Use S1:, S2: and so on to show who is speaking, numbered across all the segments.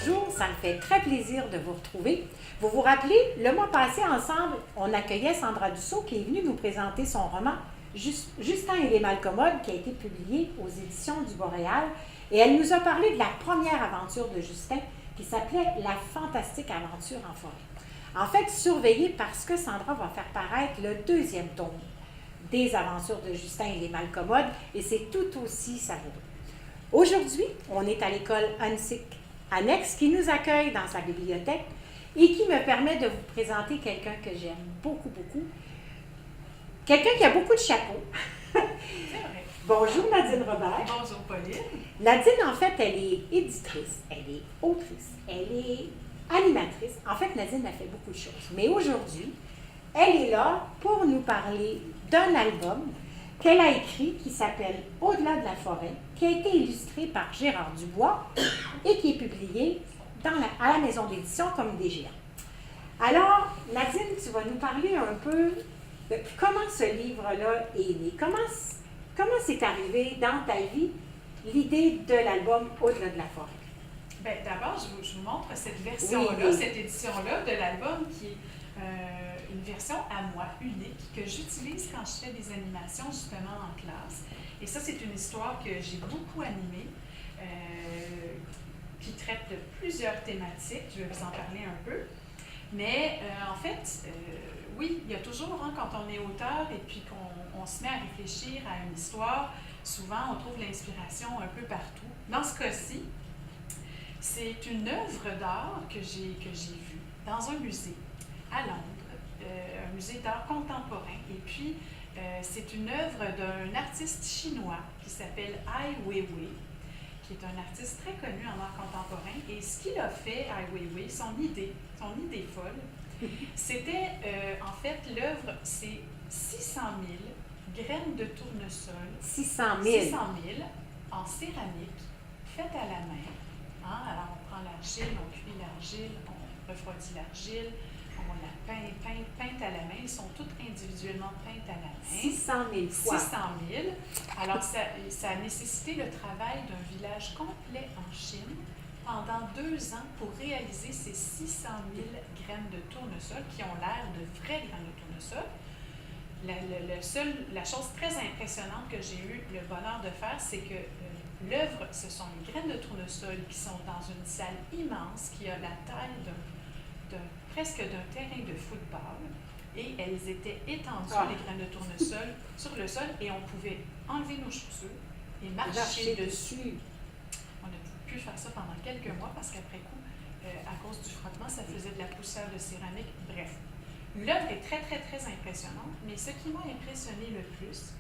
S1: bonjour, ça me fait très plaisir de vous retrouver. Vous vous rappelez, le mois passé, ensemble, on accueillait Sandra Dussault qui est venue nous présenter son roman Justin et les Malcommodes qui a été publié aux éditions du Boréal. Et elle nous a parlé de la première aventure de Justin qui s'appelait La fantastique aventure en forêt. En fait, surveillez parce que Sandra va faire paraître le deuxième tome des aventures de Justin et les Malcommodes et c'est tout aussi savoureux. Aujourd'hui, on est à l'école Hunsick Annexe qui nous accueille dans sa bibliothèque et qui me permet de vous présenter quelqu'un que j'aime beaucoup, beaucoup. Quelqu'un qui a beaucoup de chapeaux.
S2: C'est vrai.
S1: Bonjour Nadine Robert.
S2: Bonjour Pauline.
S1: Nadine, en fait, elle est éditrice, elle est autrice, elle est animatrice. En fait, Nadine a fait beaucoup de choses. Mais aujourd'hui, elle est là pour nous parler d'un album qu'elle a écrit qui s'appelle Au-delà de la forêt, qui a été illustré par Gérard Dubois et qui est publié à la maison d'édition comme des géants. Alors, Nadine, tu vas nous parler un peu de comment ce livre-là est né. Comment c'est arrivé dans ta vie l'idée de l'album Au-delà de la forêt?
S2: Bien, d'abord, je vous montre cette version-là, cette édition-là de l'album qui est une version à moi, unique, que j'utilise quand je fais des animations justement en classe. Et ça, c'est une histoire que j'ai beaucoup animée, qui traite de plusieurs thématiques. Je vais vous en parler un peu. Mais en fait, oui, il y a toujours, quand on est auteur et puis qu'on se met à réfléchir à une histoire, souvent on trouve l'inspiration un peu partout. Dans ce cas-ci, c'est une œuvre d'art que j'ai vue dans un musée à Londres, un musée d'art contemporain. Et puis, c'est une œuvre d'un artiste chinois qui s'appelle Ai Weiwei, qui est un artiste très connu en art contemporain. Et ce qu'il a fait, Ai Weiwei, son idée folle, c'était, en fait, l'œuvre, c'est 600 000 graines de tournesol.
S1: 600 000.
S2: 600 000 en céramique, faites à la main. Alors, on prend l'argile, on cuit l'argile, on refroidit l'argile, on la peinte à la main. Ils sont toutes individuellement peintes à la main.
S1: 600 000 fois.
S2: 600 000. Alors, ça a nécessité le travail d'un village complet en Chine pendant 2 ans pour réaliser ces 600 000 graines de tournesol qui ont l'air de vraies graines de tournesol. La chose très impressionnante que j'ai eu le bonheur de faire, c'est que l'œuvre, ce sont les graines de tournesol qui sont dans une salle immense qui a la taille presque d'un terrain de football. Et elles étaient étendues, les graines de tournesol, sur le sol et on pouvait enlever nos chaussures et marcher dessus. On a pu faire ça pendant quelques mois parce qu'après coup, à cause du frottement, ça faisait de la poussière de céramique. Bref, l'œuvre est très, très, très impressionnante, mais ce qui m'a impressionné le plus,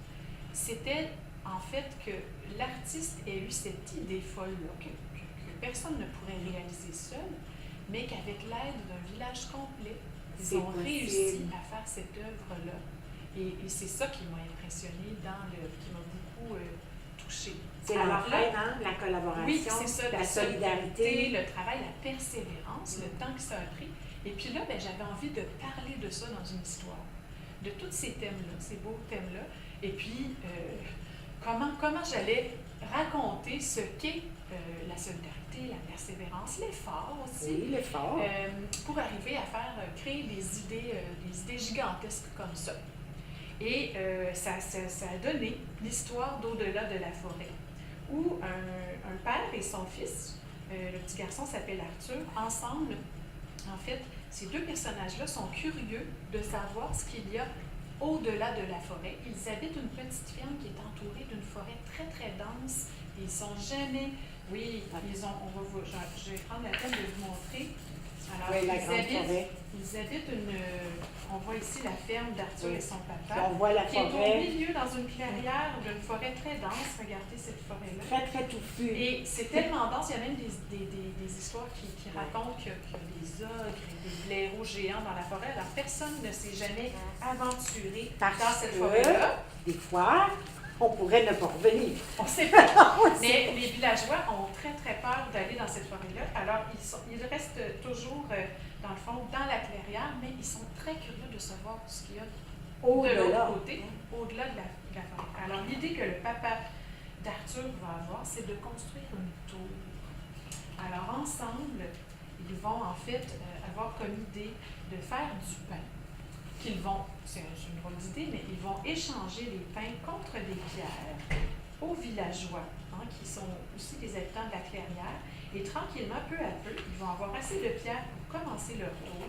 S2: c'était en fait que l'artiste ait eu cette idée folle-là, que personne ne pourrait réaliser seul, mais qu'avec l'aide d'un village complet, ils ont réussi à faire cette œuvre-là. Et c'est ça qui m'a impressionnée, qui m'a beaucoup touchée.
S1: C'est l'entraide, la collaboration,
S2: oui, c'est ça,
S1: la solidarité,
S2: le travail, la persévérance, le temps que ça a pris. Et puis là, j'avais envie de parler de ça dans une histoire, de tous ces thèmes-là, ces beaux thèmes-là. Et puis, comment j'allais raconter ce qu'est la solidarité, la persévérance, l'effort aussi.
S1: Oui, l'effort.
S2: Pour arriver à créer des idées gigantesques comme ça. Et ça a donné l'histoire d'Au-delà de la forêt, où un père et son fils, le petit garçon s'appelle Arthur, ensemble, en fait, ces deux personnages-là sont curieux de savoir ce qu'il y a au-delà de la forêt. Ils habitent une petite ferme qui est entourée d'une forêt très, très dense. Ils ne sont jamais... Oui, je vais prendre la peine de vous montrer. Alors,
S1: oui,
S2: ils habitent on voit ici la ferme d'Arthur et son papa,
S1: on voit la
S2: qui
S1: forêt,
S2: est au milieu dans une clairière d'une forêt très dense. Regardez cette forêt-là.
S1: Très, très touffue.
S2: Et c'est tellement dense, il y a même des histoires qui racontent qu'il y a des ogres et des blaireaux géants dans la forêt. Alors, personne ne s'est jamais aventuré dans cette forêt-là.
S1: Des fois, on pourrait ne pas revenir.
S2: On ne sait pas. Mais les villageois ont très, très peur d'aller dans cette forêt-là. Alors, ils restent toujours, dans le fond, dans la clairière, mais ils sont très curieux de savoir ce qu'il y a de l'autre côté, au-delà de la forêt. Alors, l'idée que le papa d'Arthur va avoir, c'est de construire une tour. Alors, ensemble, ils vont en fait avoir comme idée de faire du pain qu'ils vont, c'est une drôle d'idée, mais ils vont échanger les pains contre des pierres aux villageois, qui sont aussi des habitants de la clairière. Et tranquillement, peu à peu, ils vont avoir assez de pierres pour commencer leur tour,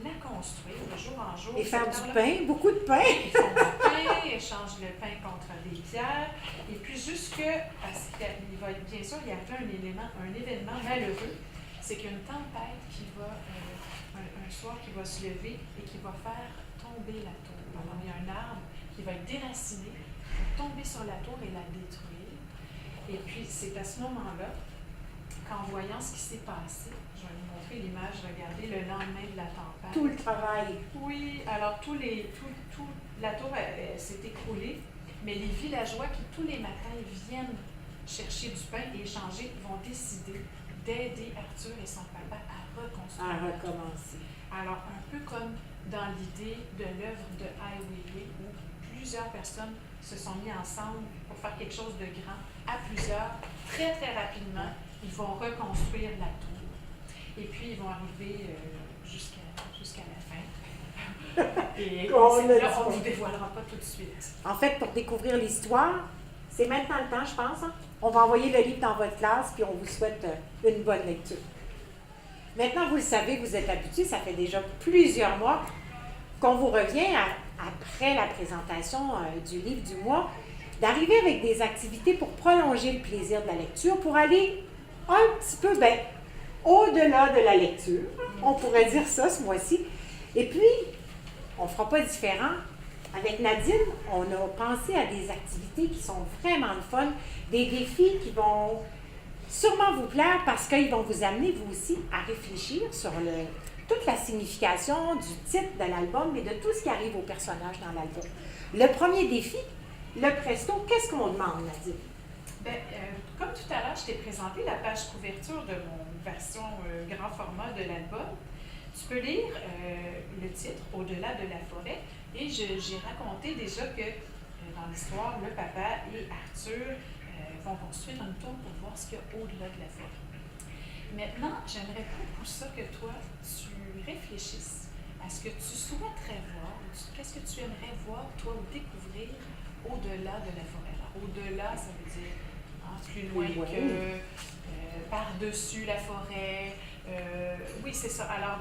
S2: la construire de jour en jour.
S1: Et faire du pain, beaucoup de pain.
S2: Ils font du pain, échangent le pain contre des pierres, et puis parce qu'il va bien sûr y avoir un événement malheureux, c'est qu'il y a une tempête qui va, un soir qui va se lever et qui va faire tomber la tour. Alors il y a un arbre qui va être déraciné, qui va tomber sur la tour et la détruire. Et puis c'est à ce moment-là qu'en voyant ce qui s'est passé, je vais vous montrer l'image, regardez, le lendemain de la tempête.
S1: Tout le travail.
S2: Oui, alors la tour s'est écroulée, mais les villageois qui tous les matins viennent chercher du pain et échanger vont décider d'aider Arthur et son papa à reconstruire.
S1: À recommencer.
S2: Alors, un peu comme dans l'idée de l'œuvre de Ai Weiwei, où plusieurs personnes se sont mis ensemble pour faire quelque chose de grand, à plusieurs, très très rapidement, ils vont reconstruire la tour. Et puis, ils vont arriver jusqu'à la fin. Et on ne vous dévoilera pas tout de suite.
S1: En fait, pour découvrir l'histoire, c'est maintenant le temps, je pense. On va envoyer le livre dans votre classe, puis on vous souhaite une bonne lecture. Maintenant, vous le savez, vous êtes habitués, ça fait déjà plusieurs mois qu'on vous revient, après la présentation du livre du mois, d'arriver avec des activités pour prolonger le plaisir de la lecture, pour aller un petit peu au-delà de la lecture. On pourrait dire ça ce mois-ci. Et puis, on ne fera pas différent. Avec Nadine, on a pensé à des activités qui sont vraiment le fun, des défis qui vont sûrement vous plaire parce qu'ils vont vous amener, vous aussi, à réfléchir sur toute la signification du titre de l'album et de tout ce qui arrive aux personnages dans l'album. Le premier défi, le presto, qu'est-ce qu'on demande, Nadine?
S2: Comme tout à l'heure, je t'ai présenté la page couverture de mon version grand format de l'album. Tu peux lire le titre « Au-delà de la forêt » et j'ai raconté déjà que dans l'histoire, le papa et Arthur vont construire une tour pour voir ce qu'il y a au-delà de la forêt. Maintenant, j'aimerais beaucoup ça que toi, tu réfléchisses à ce que tu souhaiterais voir, qu'est-ce que tu aimerais voir, toi, ou découvrir au-delà de la forêt. Alors, au-delà, ça veut dire plus loin que par-dessus la forêt. Oui, c'est ça. Alors,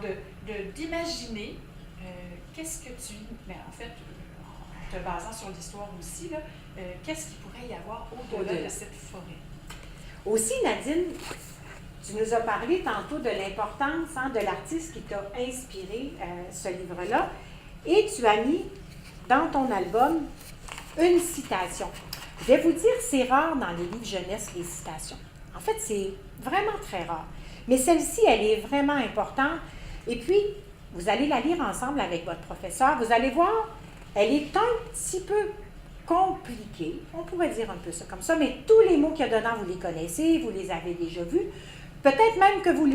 S2: d'imaginer qu'est-ce que tu... Mais en fait, en te basant sur l'histoire aussi, qu'est-ce qu'il pourrait y avoir au-delà de cette forêt?
S1: Aussi, Nadine, tu nous as parlé tantôt de l'importance de l'artiste qui t'a inspiré ce livre-là, et tu as mis dans ton album une citation. Je vais vous dire, c'est rare dans les livres jeunesse, les citations. En fait, c'est vraiment très rare. Mais celle-ci, elle est vraiment importante. Et puis, vous allez la lire ensemble avec votre professeur. Vous allez voir, elle est un petit peu compliquée. On pourrait dire un peu ça comme ça, mais tous les mots qu'il y a dedans, vous les connaissez, vous les avez déjà vus. Peut-être même que vous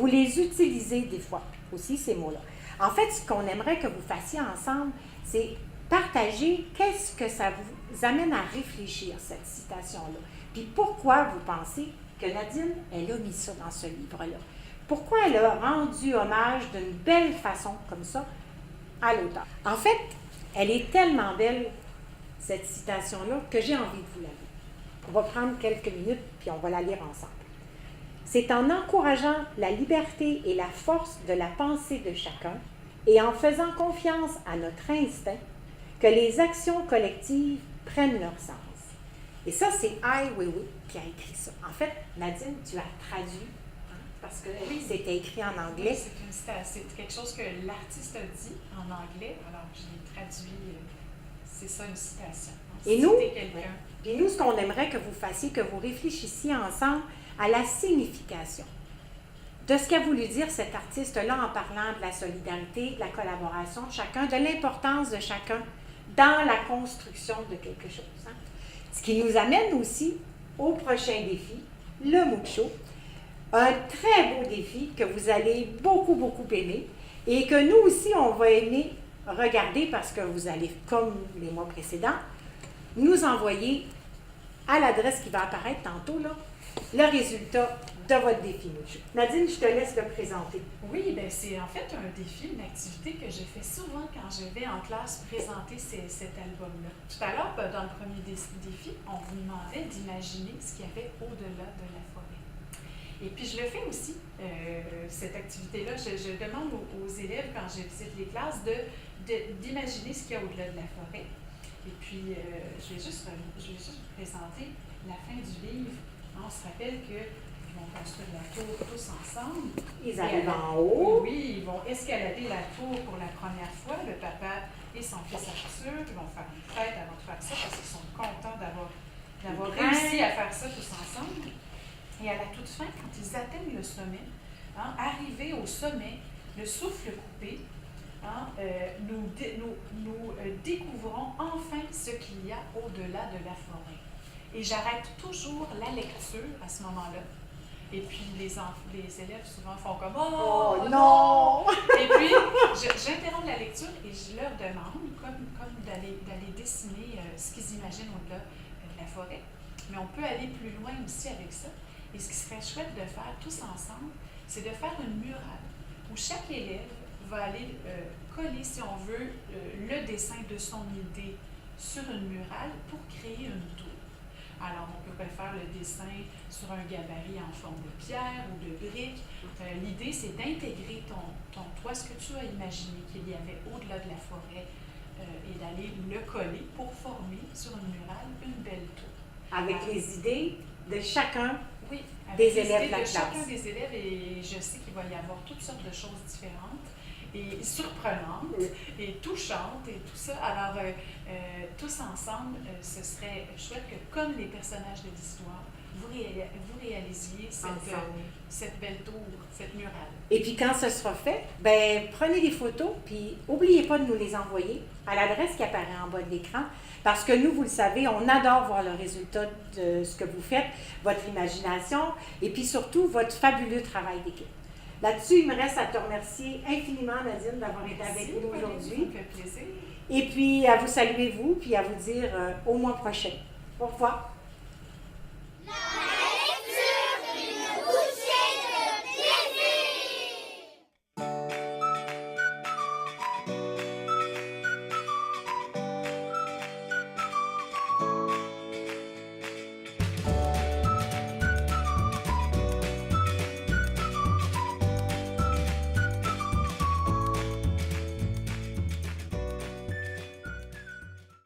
S1: les utilisez des fois aussi, ces mots-là. En fait, ce qu'on aimerait que vous fassiez ensemble, c'est partager qu'est-ce que ça vous amène à réfléchir, cette citation-là. Puis pourquoi vous pensez que Nadine, elle a mis ça dans ce livre-là. Pourquoi elle a rendu hommage d'une belle façon comme ça à l'auteur. En fait, elle est tellement belle, cette citation-là, que j'ai envie de vous la lire. On va prendre quelques minutes, puis on va la lire ensemble. C'est en encourageant la liberté et la force de la pensée de chacun et en faisant confiance à notre instinct que les actions collectives prennent leur sens. Et ça, c'est Ai Weiwei qui a écrit ça. En fait, Nadine, tu as traduit, parce que oui, c'était écrit en anglais.
S2: Oui, c'est quelque chose que l'artiste a dit en anglais, alors j'ai traduit, c'est ça une citation.
S1: Et nous, ce qu'on aimerait que vous fassiez, que vous réfléchissiez ensemble à la signification de ce qu'a voulu dire cet artiste-là en parlant de la solidarité, de la collaboration de chacun, de l'importance de chacun dans la construction de quelque chose. Ce qui nous amène aussi au prochain défi, le Mucho. Un très beau défi que vous allez beaucoup, beaucoup aimer et que nous aussi, on va aimer regarder parce que vous allez, comme les mois précédents, nous envoyer à l'adresse qui va apparaître tantôt, là, le résultat de votre défi. Nadine, je te laisse le présenter.
S2: Oui, ben c'est en fait un défi, une activité que je fais souvent quand je vais en classe présenter cet album-là. Tout à l'heure, dans le premier défi, on vous demandait d'imaginer ce qu'il y avait au-delà de la forêt. Et puis je le fais aussi, cette activité-là. Je demande aux élèves, quand je visite les classes, d'imaginer ce qu'il y a au-delà de la forêt. Et puis, je vais juste vous présenter la fin du livre. On se rappelle qu'ils vont construire la tour tous ensemble.
S1: Ils arrivent en haut.
S2: Oui, ils vont escalader la tour pour la première fois, le papa et son fils Arthur. Ils vont faire une fête avant de faire ça parce qu'ils sont contents d'avoir réussi à faire ça tous ensemble. Et à la toute fin, quand ils atteignent le sommet, arrivés au sommet, le souffle coupé, nous découvrons enfin ce qu'il y a au-delà de la forêt. Et j'arrête toujours la lecture à ce moment-là. Et puis les élèves souvent font comme « Oh non! » Et puis j'interromps la lecture et je leur demande comme d'aller dessiner ce qu'ils imaginent au-delà de la forêt. Mais on peut aller plus loin aussi avec ça. Et ce qui serait chouette de faire tous ensemble, c'est de faire une murale où chaque élève va aller coller, si on veut, le dessin de son idée sur une murale pour créer une tour. Alors, on peut faire le dessin sur un gabarit en forme de pierre ou de brique. L'idée, c'est d'intégrer ton toit, ce que tu as imaginé qu'il y avait au-delà de la forêt, et d'aller le coller pour former sur une murale une belle tour.
S1: Avec les idées de chacun
S2: oui,
S1: des élèves de la classe.
S2: Chacun des élèves, et je sais qu'il va y avoir toutes sortes de choses différentes et surprenantes et touchantes et tout ça. Alors, tous ensemble, ce serait chouette que, comme les personnages de l'histoire, vous réalisiez cette belle tour, cette murale.
S1: Et puis quand ce sera fait, ben prenez des photos, puis n'oubliez pas de nous les envoyer à l'adresse qui apparaît en bas de l'écran, parce que nous, vous le savez, on adore voir le résultat de ce que vous faites, votre imagination, et puis surtout votre fabuleux travail d'équipe. Là-dessus, il me reste à te remercier infiniment, Nadine, d'avoir été avec nous aujourd'hui.
S2: Ça me fait plaisir.
S1: Et puis à vous saluer, vous, puis à vous dire au mois prochain. Au revoir.